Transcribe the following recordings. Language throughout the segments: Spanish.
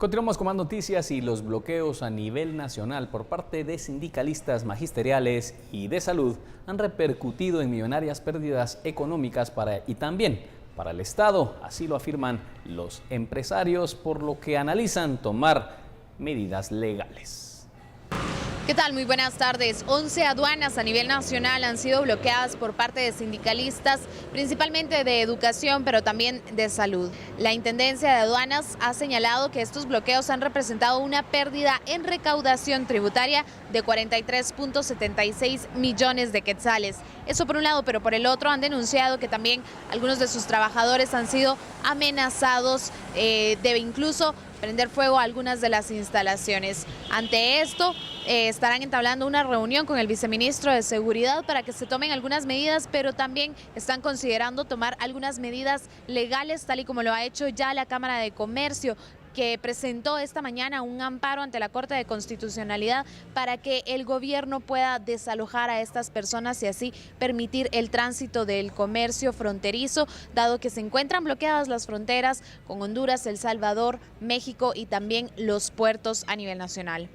Continuamos con más noticias y los bloqueos a nivel nacional por parte de sindicalistas magisteriales y de salud han repercutido en millonarias pérdidas económicas y también para el Estado. Así lo afirman los empresarios, por lo que analizan tomar medidas legales. ¿Qué tal? Muy buenas tardes. 11 aduanas a nivel nacional han sido bloqueadas por parte de sindicalistas, principalmente de educación, pero también de salud. La Intendencia de Aduanas ha señalado que estos bloqueos han representado una pérdida en recaudación tributaria de 43.76 millones de quetzales. Eso por un lado, pero por el otro han denunciado que también algunos de sus trabajadores han sido amenazados de incluso prender fuego a algunas de las instalaciones. Ante esto, estarán entablando una reunión con el viceministro de Seguridad para que se tomen algunas medidas, pero también están considerando tomar algunas medidas legales, tal y como lo ha hecho ya la Cámara de Comercio, que presentó esta mañana un amparo ante la Corte de Constitucionalidad para que el gobierno pueda desalojar a estas personas y así permitir el tránsito del comercio fronterizo, dado que se encuentran bloqueadas las fronteras con Honduras, El Salvador, México y también los puertos a nivel nacional.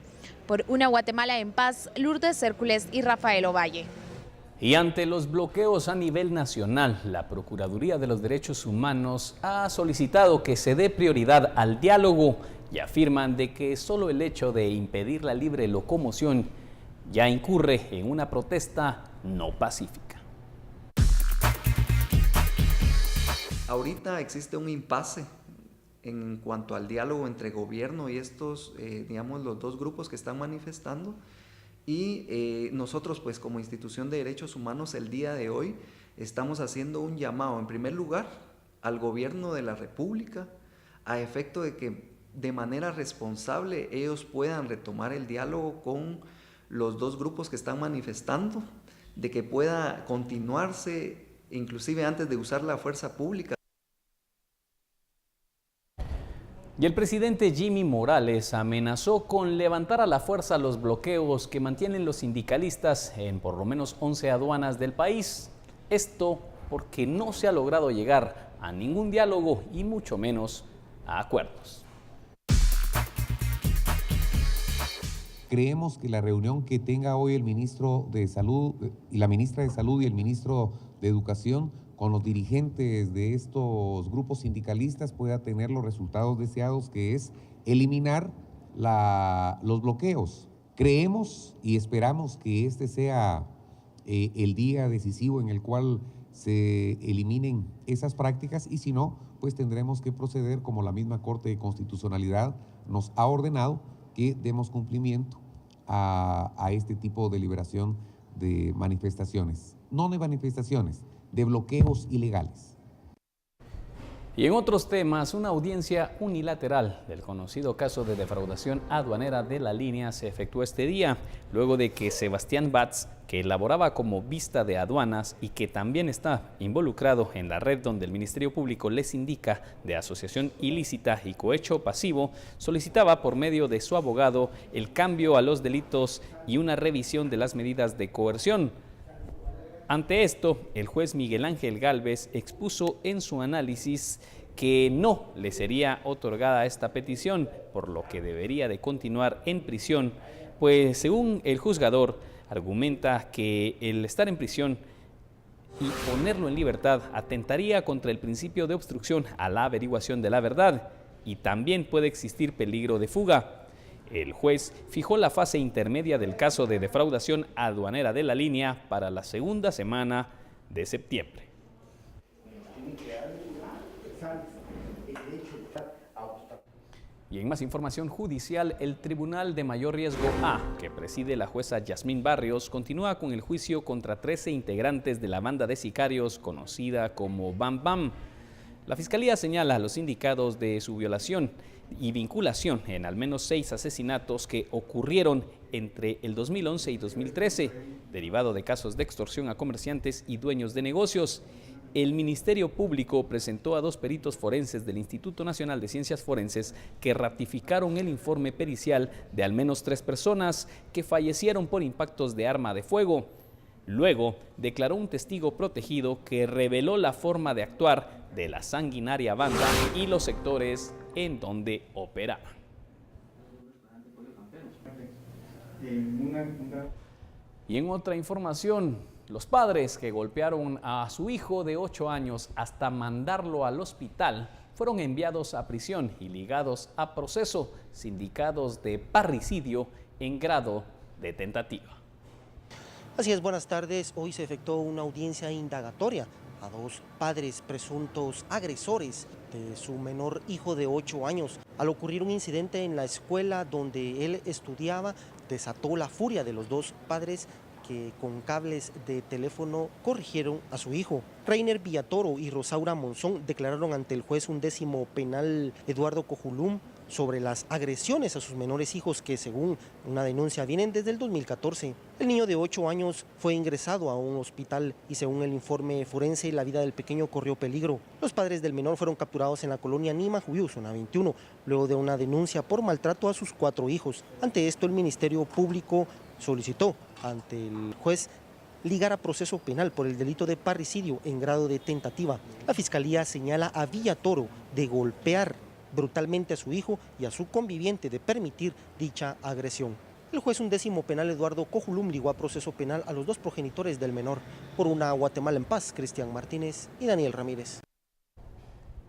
Por una Guatemala en paz, Lourdes Hércules y Rafael Ovalle. Y ante los bloqueos a nivel nacional, la Procuraduría de los Derechos Humanos ha solicitado que se dé prioridad al diálogo y afirman de que solo el hecho de impedir la libre locomoción ya incurre en una protesta no pacífica. Ahorita existe un impasse en cuanto al diálogo entre gobierno y estos, digamos, los dos grupos que están manifestando. Y nosotros, pues, como institución de derechos humanos, el día de hoy estamos haciendo un llamado, en primer lugar, al gobierno de la República, a efecto de que de manera responsable ellos puedan retomar el diálogo con los dos grupos que están manifestando, de que pueda continuarse, inclusive antes de usar la fuerza pública. Y el presidente Jimmy Morales amenazó con levantar a la fuerza los bloqueos que mantienen los sindicalistas en por lo menos 11 aduanas del país. Esto porque no se ha logrado llegar a ningún diálogo y mucho menos a acuerdos. Creemos que la reunión que tenga hoy el ministro de Salud y la ministra de Salud y el ministro de Educación con los dirigentes de estos grupos sindicalistas pueda tener los resultados deseados, que es eliminar los bloqueos. Creemos y esperamos que este sea el día decisivo en el cual se eliminen esas prácticas, y si no, pues tendremos que proceder como la misma Corte de Constitucionalidad nos ha ordenado, que demos cumplimiento a este tipo de liberación de manifestaciones. No de manifestaciones, de bloqueos ilegales. Y en otros temas, una audiencia unilateral del conocido caso de defraudación aduanera de la línea se efectuó este día, luego de que Sebastián Batz, que elaboraba como vista de aduanas y que también está involucrado en la red donde el Ministerio Público les indica de asociación ilícita y cohecho pasivo, solicitaba por medio de su abogado el cambio a los delitos y una revisión de las medidas de coerción. Ante esto, el juez Miguel Ángel Gálvez expuso en su análisis que no le sería otorgada esta petición, por lo que debería de continuar en prisión, pues según el juzgador, argumenta que el estar en prisión y ponerlo en libertad atentaría contra el principio de obstrucción a la averiguación de la verdad y también puede existir peligro de fuga. El juez fijó la fase intermedia del caso de defraudación aduanera de la línea para la segunda semana de septiembre. Y en más información judicial, el Tribunal de Mayor Riesgo A, que preside la jueza Yasmín Barrios, continúa con el juicio contra 13 integrantes de la banda de sicarios conocida como Bam Bam. La Fiscalía señala a los indicados de su violación y vinculación en al menos 6 asesinatos que ocurrieron entre el 2011 y 2013, derivado de casos de extorsión a comerciantes y dueños de negocios. El Ministerio Público presentó a 2 peritos forenses del Instituto Nacional de Ciencias Forenses que ratificaron el informe pericial de al menos 3 personas que fallecieron por impactos de arma de fuego. Luego, declaró un testigo protegido que reveló la forma de actuar de la sanguinaria banda y los sectores en donde operaba. Y en otra información, los padres que golpearon a su hijo de 8 años hasta mandarlo al hospital fueron enviados a prisión y ligados a proceso, sindicados de parricidio en grado de tentativa. Así es, buenas tardes. Hoy se efectuó una audiencia indagatoria a 2 padres presuntos agresores de su menor hijo de 8 años. Al ocurrir un incidente en la escuela donde él estudiaba, desató la furia de los 2 padres que con cables de teléfono corrigieron a su hijo. Reiner Villatoro y Rosaura Monzón declararon ante el juez 11º penal Eduardo Cojulum sobre las agresiones a sus menores hijos que, según una denuncia, vienen desde el 2014. El niño de 8 años fue ingresado a un hospital y, según el informe forense, la vida del pequeño corrió peligro. Los padres del menor fueron capturados en la colonia Nima Juyú, zona 21, luego de una denuncia por maltrato a sus 4 hijos. Ante esto, el Ministerio Público solicitó ante el juez ligar a proceso penal por el delito de parricidio en grado de tentativa. La Fiscalía señala a Villatoro de golpear brutalmente a su hijo y a su conviviente de permitir dicha agresión. El juez 11º penal Eduardo Cojulum ligó a proceso penal a los 2 progenitores del menor. Por una Guatemala en paz, Cristian Martínez y Daniel Ramírez.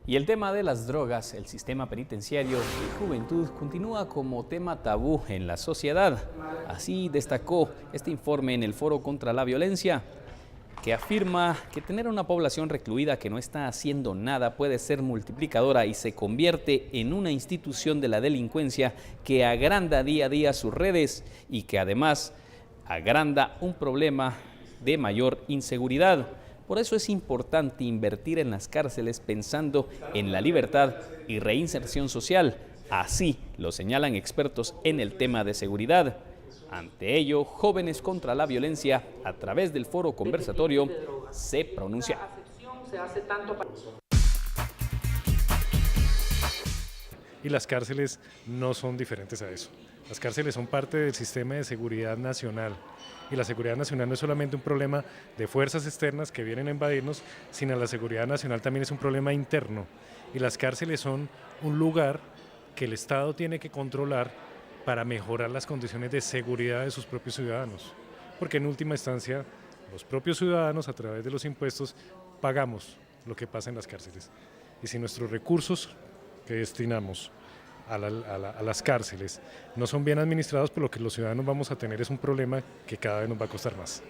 Y el tema de las drogas, el sistema penitenciario y juventud continúa como tema tabú en la sociedad. Así destacó este informe en el Foro contra la Violencia, que afirma que tener una población recluida que no está haciendo nada puede ser multiplicadora y se convierte en una institución de la delincuencia que agranda día a día sus redes y que además agranda un problema de mayor inseguridad. Por eso es importante invertir en las cárceles pensando en la libertad y reinserción social. Así lo señalan expertos en el tema de seguridad. Ante ello, Jóvenes contra la Violencia, a través del foro conversatorio, se pronunciaron. Y las cárceles no son diferentes a eso. Las cárceles son parte del sistema de seguridad nacional. Y la seguridad nacional no es solamente un problema de fuerzas externas que vienen a invadirnos, sino la seguridad nacional también es un problema interno. Y las cárceles son un lugar que el Estado tiene que controlar para mejorar las condiciones de seguridad de sus propios ciudadanos. Porque en última instancia, los propios ciudadanos, a través de los impuestos, pagamos lo que pasa en las cárceles. Y si nuestros recursos que destinamos a las cárceles no son bien administrados, por lo que los ciudadanos vamos a tener es un problema que cada vez nos va a costar más.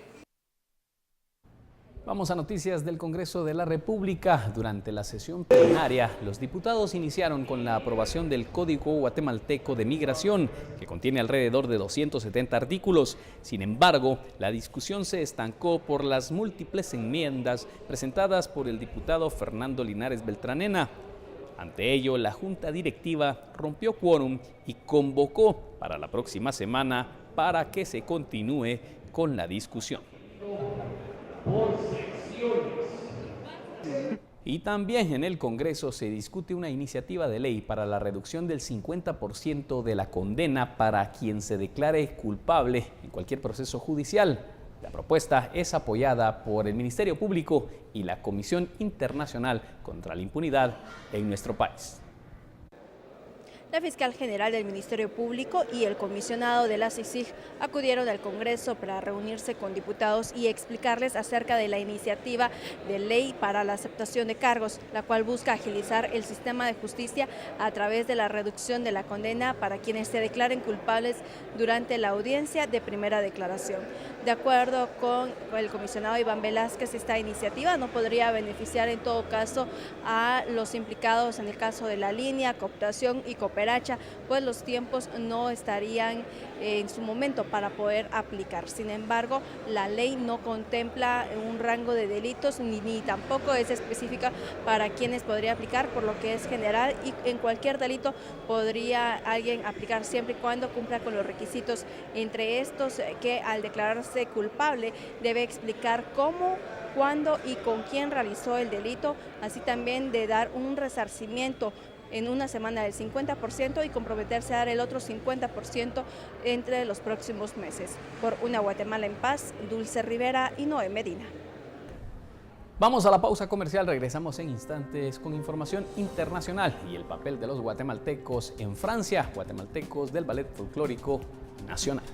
Vamos a noticias del Congreso de la República. Durante la sesión plenaria, los diputados iniciaron con la aprobación del Código Guatemalteco de Migración, que contiene alrededor de 270 artículos. Sin embargo, la discusión se estancó por las múltiples enmiendas presentadas por el diputado Fernando Linares Beltranena. Ante ello, la Junta Directiva rompió quórum y convocó para la próxima semana para que se continúe con la discusión. Y también en el Congreso se discute una iniciativa de ley para la reducción del 50% de la condena para quien se declare culpable en cualquier proceso judicial. La propuesta es apoyada por el Ministerio Público y la Comisión Internacional contra la Impunidad en nuestro país. La fiscal general del Ministerio Público y el comisionado de la CICIG acudieron al Congreso para reunirse con diputados y explicarles acerca de la iniciativa de ley para la aceptación de cargos, la cual busca agilizar el sistema de justicia a través de la reducción de la condena para quienes se declaren culpables durante la audiencia de primera declaración. De acuerdo con el comisionado Iván Velázquez, esta iniciativa no podría beneficiar en todo caso a los implicados en el caso de la línea, cooptación y cooperacha, pues los tiempos no estarían en su momento para poder aplicar. Sin embargo, la ley no contempla un rango de delitos ni tampoco es específica para quienes podría aplicar, por lo que es general y en cualquier delito podría alguien aplicar siempre y cuando cumpla con los requisitos, entre estos que al declararse culpable debe explicar cómo, cuándo y con quién realizó el delito, así también de dar un resarcimiento en una semana del 50% y comprometerse a dar el otro 50% entre los próximos meses. Por una Guatemala en paz, Dulce Rivera y Noé Medina. Vamos a la pausa comercial, regresamos en instantes con información internacional y el papel de los guatemaltecos en Francia, guatemaltecos del Ballet Folclórico Nacional.